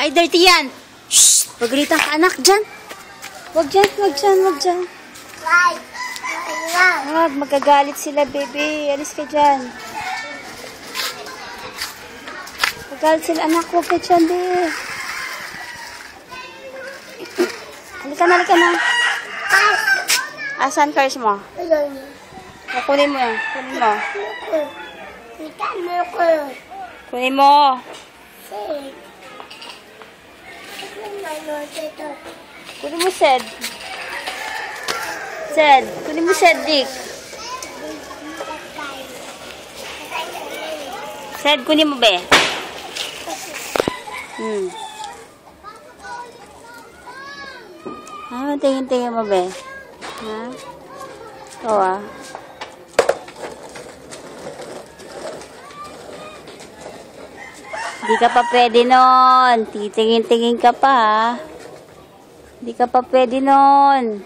Ay, dirty yan. Shh! Pagalitan ka, anak, dyan. Wag dyan, wag dyan, wag dyan. Wag, magagalit sila, baby. Alis ka dyan. Magagalit sila, anak. Wag ka dyan, baby. Halika na, halika na. Asan cars mo? Kunin mo yan. Kunin mo. Kunin mo. Kunin mo, Sed. Sed. Kunin mo, Sed, Dick. Sed, kunin mo, be. Tingin-tingin mo, be. Ha? Ito, ah. Hindi ka pa pwede nun. Titingin-tingin ka pa, ha? Hindi ka pa pwede nun.